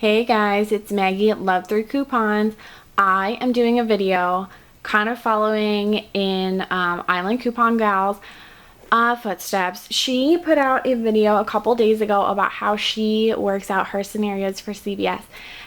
Hey guys, it's Maggie at Love Through Coupons. I am doing a video kind of following in Island Coupon Gal's footsteps. She put out a video a couple days ago about how she works out her scenarios for CVS.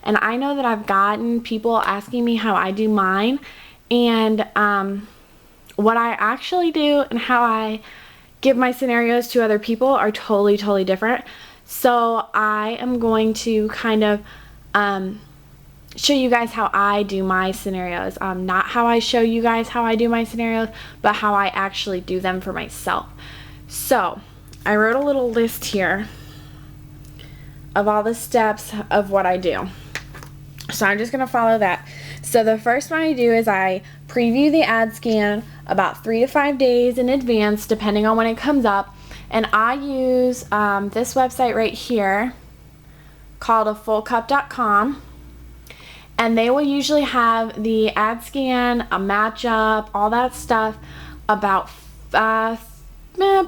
And I know that I've gotten people asking me how I do mine, and what I actually do and how I give my scenarios to other people are totally different. So I am going to kind of show you guys how I do my scenarios. Not how I show you guys how I do my scenarios, but how I actually do them for myself. So I wrote a little list here of all the steps of what I do. So I'm just going to follow that. So the first one I do is I preview the ad scan about 3 to 5 days in advance, depending on when it comes up. And I use this website right here called afullcup.com. And they will usually have the ad scan, a matchup, all that stuff about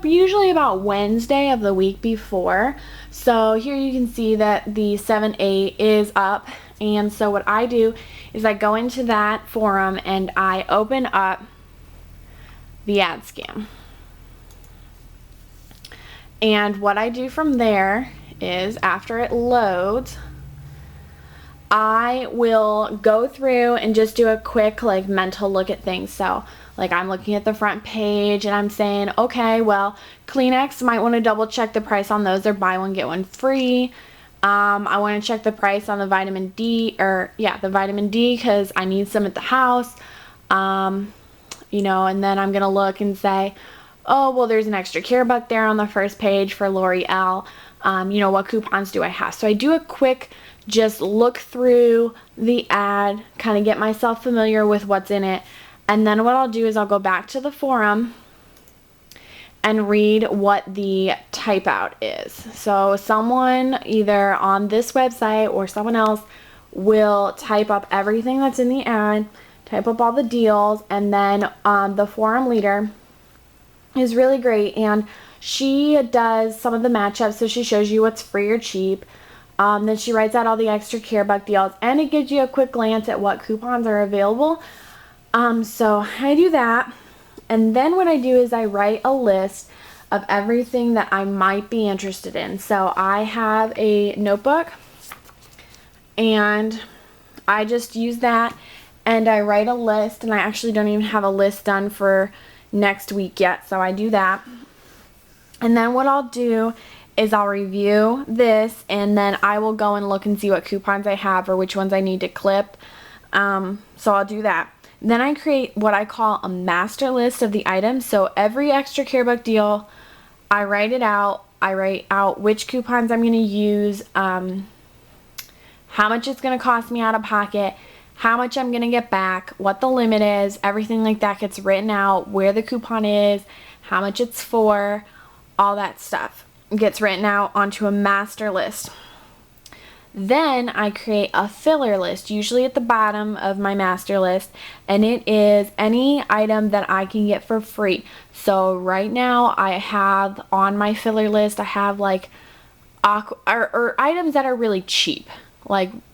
usually about Wednesday of the week before. So here you can see that the 7-8 is up. And so what I do is I go into that forum and I open up the ad scan. And what I do from there is, after it loads, I will go through and just do a quick mental look at things. So I'm looking at the front page and I'm saying, okay, well, Kleenex, might want to double check the price on those. They're buy one get one free. I want to check the price on the vitamin D, the vitamin D, because I need some at the house. And then I'm gonna look and say, oh, well, there's an extra care buck there on the first page for L'Oreal. What coupons do I have? So I do a quick just look through the ad, kind of get myself familiar with what's in it. And then what I'll do is I'll go back to the forum and read what the type out is. So someone either on this website or someone else will type up everything that's in the ad, type up all the deals, and then the forum leader is really great, and she does some of the matchups, so she shows you what's free or cheap. Then she writes out all the extra care buck deals, and it gives you a quick glance at what coupons are available. So I do that, and then what I do is I write a list of everything that I might be interested in. So I have a notebook, and I just use that, and I write a list, and I actually don't even have a list done for next week yet, so I do that. And then what I'll do is I'll review this, and then I will go and look and see what coupons I have or which ones I need to clip. So I'll do that. Then I create what I call a master list of the items. So every extra care buck deal, I write it out. I write out which coupons I'm going to use, how much it's going to cost me out of pocket, how much I'm going to get back, what the limit is, everything like that gets written out, where the coupon is, how much it's for, all that stuff gets written out onto a master list. Then I create a filler list, usually at the bottom of my master list, and it is any item that I can get for free. So right now I have on my filler list, I have or items that are really cheap.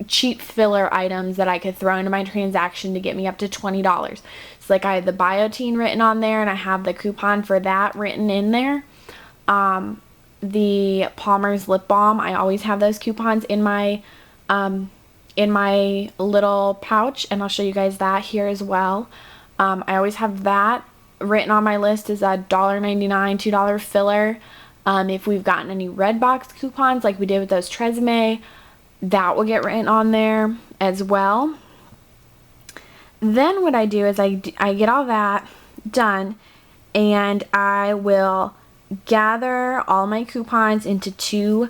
Cheap filler items that I could throw into my transaction to get me up to $20. So I have the Biotine written on there, and I have the coupon for that written in there. The Palmer's lip balm, I always have those coupons in my little pouch, and I'll show you guys that here as well. I always have that written on my list as a $1.99, $2 filler. If we've gotten any red box coupons like we did with those Tresemme, that will get written on there as well. Then what I do is I get all that done, and I will gather all my coupons into two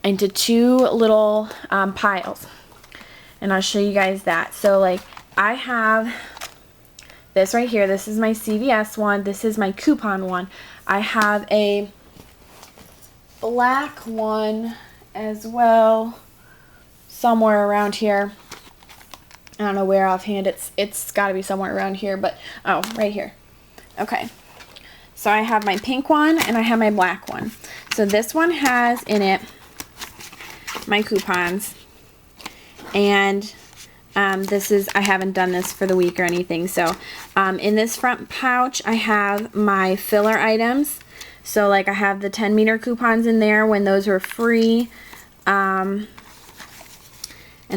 little piles, and I'll show you guys that. So I have this right here. This is my CVS one. This is my coupon one. I have a black one as well, somewhere around here. I don't know where offhand. It's got to be somewhere around here, but oh, right here. Okay. So I have my pink one and I have my black one. So this one has in it my coupons, And this is, I haven't done this for the week or anything. So in this front pouch, I have my filler items. So like I have the 10-meter coupons in there when those were free. And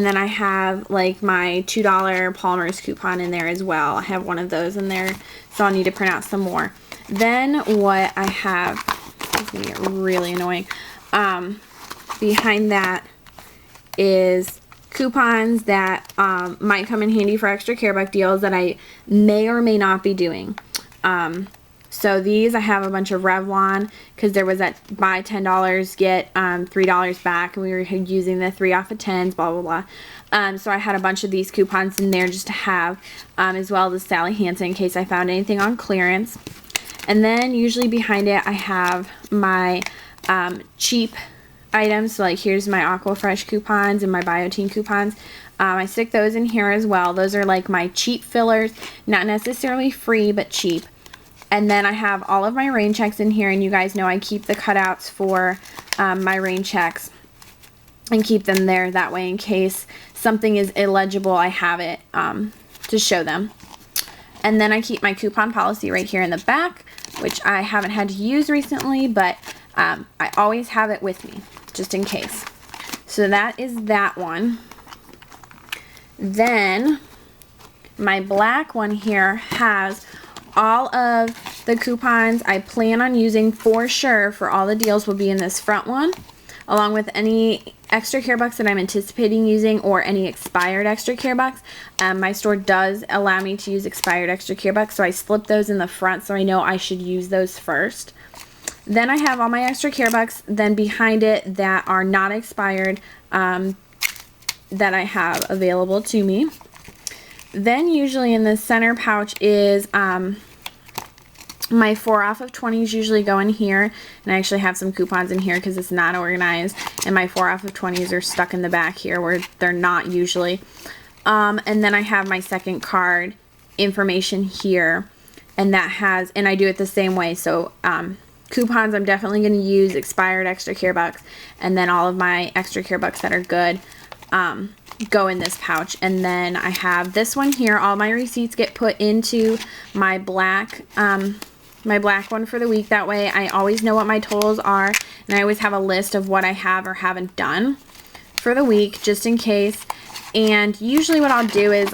then I have like my $2 Palmer's coupon in there as well. I have one of those in there, so I'll need to print out some more. Then what I have, it's gonna get really annoying, behind that is coupons that might come in handy for extra care buck deals that I may or may not be doing. So these, I have a bunch of Revlon because there was that buy $10 get $3 back, and we were using the 3 off of 10s, blah blah blah. So I had a bunch of these coupons in there just to have, as well as Sally Hansen in case I found anything on clearance. And then usually behind it I have my cheap items. So like here's my Aquafresh coupons and my Biotine coupons. I stick those in here as well. Those are like my cheap fillers, not necessarily free but cheap. And then I have all of my rain checks in here, and you guys know I keep the cutouts for my rain checks and keep them there, that way in case something is illegible I have it to show them. And then I keep my coupon policy right here in the back, which I haven't had to use recently, but I always have it with me just in case. So that is that one. Then my black one here has all of the coupons I plan on using for sure for all the deals will be in this front one, along with any extra care bucks that I'm anticipating using or any expired extra care bucks. My store does allow me to use expired extra care bucks, so I slip those in the front so I know I should use those first. Then I have all my extra care bucks then behind it that are not expired that I have available to me. Then usually in the center pouch is my 4 off of 20s usually go in here, and I actually have some coupons in here because it's not organized, and my 4 off of 20s are stuck in the back here where they're not usually. And then I have my second card information here, and that has, and I do it the same way. So coupons I'm definitely going to use, expired extra care bucks, and then all of my extra care bucks that are good go in this pouch. And then I have this one here. All my receipts get put into my black one for the week. That way I always know what my totals are, and I always have a list of what I have or haven't done for the week just in case. And usually what I'll do is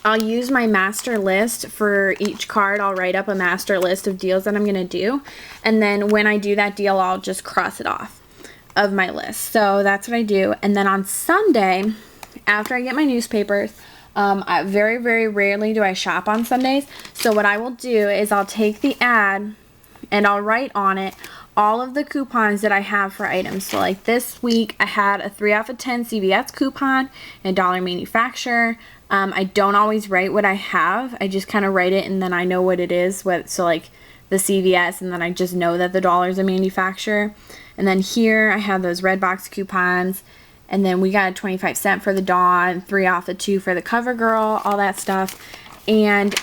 I'll use my master list for each card. I'll write up a master list of deals that I'm going to do, and then when I do that deal I'll just cross it off of my list. So that's what I do. And then on Sunday, after I get my newspapers, I very rarely do I shop on Sundays. So what I will do is I'll take the ad and I'll write on it all of the coupons that I have for items. So like this week I had a 3 off of 10 CVS coupon and $1 manufacturer. I don't always write what I have. I just kind of write it and then I know what it is. So like the CVS, and then I just know that the $1 a manufacturer. And then here I have those red box coupons, and then we got a 25-cent for the Dawn, 3 off of 2 for the CoverGirl, all that stuff. And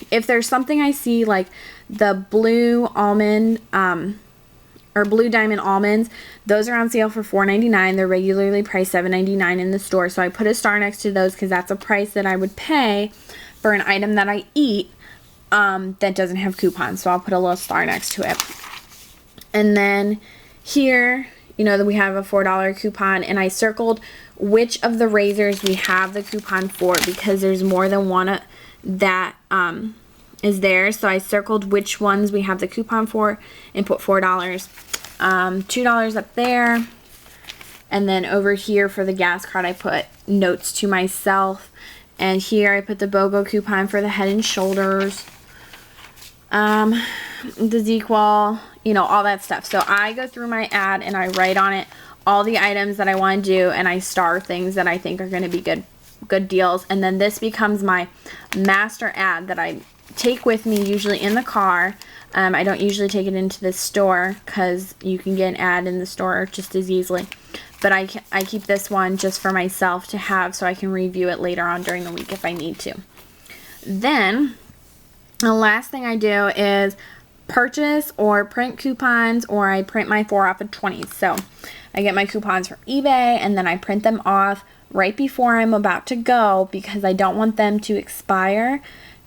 if there's something I see like the blue almond or blue diamond almonds, those are on sale for $4.99. They're regularly priced $7.99 in the store, so I put a star next to those because that's a price that I would pay for an item that I eat that doesn't have coupons, so I'll put a little star next to it. And then here, you know, that we have a $4 coupon, and I circled which of the razors we have the coupon for because there's more than one that is there. So I circled which ones we have the coupon for and put $4. $2 up there, and then over here for the gas card I put notes to myself, and here I put the BOGO coupon for the Head and Shoulders, the ZQual, you know, all that stuff. So I go through my ad and I write on it all the items that I want to do, and I star things that I think are going to be good deals. And then this becomes my master ad that I take with me usually in the car. I don't usually take it into the store because you can get an ad in the store just as easily. But I keep this one just for myself to have so I can review it later on during the week if I need to. Then the last thing I do is purchase or print coupons, or I print my 4 off of 20s. So I get my coupons from eBay and then I print them off right before I'm about to go because I don't want them to expire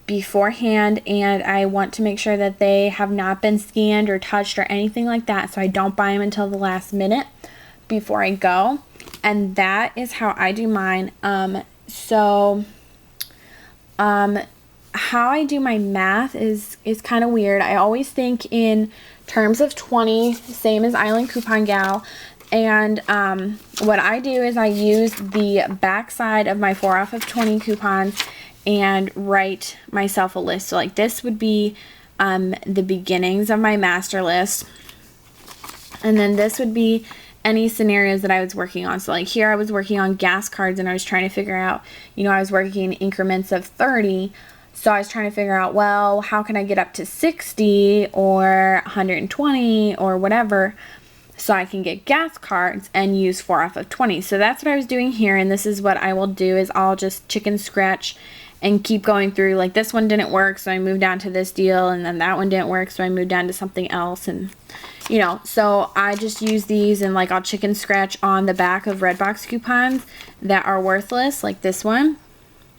beforehand, and I want to make sure that they have not been scanned or touched or anything like that, so I don't buy them until the last minute before I go. And that is how I do mine. How I do my math is kind of weird. I always think in terms of 20, same as Island Coupon Gal. And what I do is I use the back side of my 4 off of 20 coupons and write myself a list. So like this would be the beginnings of my master list. And then this would be any scenarios that I was working on. So like here I was working on gas cards and I was trying to figure out, you know, I was working in increments of 30. So I was trying to figure out, well, how can I get up to 60 or 120 or whatever so I can get gas cards and use 4 off of 20. So that's what I was doing here, and this is what I will do is I'll just chicken scratch and keep going through. Like this one didn't work, so I moved down to this deal, and then that one didn't work, so I moved down to something else. And you know, so I just use these, and like I'll chicken scratch on the back of Redbox coupons that are worthless, like this one,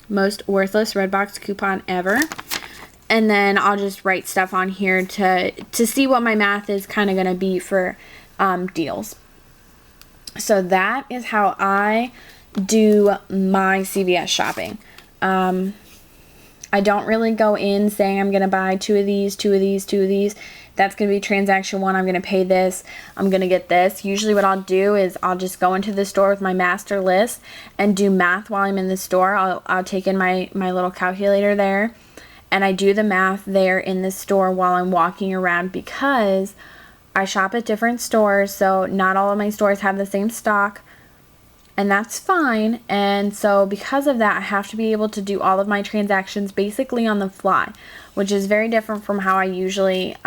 most worthless Redbox coupon ever. And then I'll just write stuff on here to see what my math is kind of going to be for deals. So that is how I do my CVS shopping. I don't really go in saying I'm going to buy 2 of these, 2 of these, 2 of these. That's going to be transaction 1. I'm going to pay this. I'm going to get this. Usually what I'll do is I'll just go into the store with my master list and do math while I'm in the store. I'll take in my little calculator there, and I do the math there in the store while I'm walking around, because I shop at different stores, so not all of my stores have the same stock, and that's fine. And so because of that, I have to be able to do all of my transactions basically on the fly, which is very different from how I usually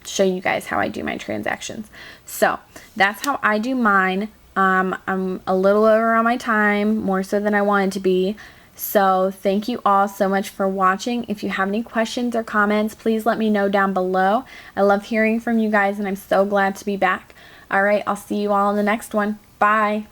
show you guys how I do my transactions. So that's how I do mine. I'm a little over on my time, more so than I wanted to be. So thank you all so much for watching. If you have any questions or comments, please let me know down below. I love hearing from you guys, and I'm so glad to be back. All right, I'll see you all in the next one. Bye.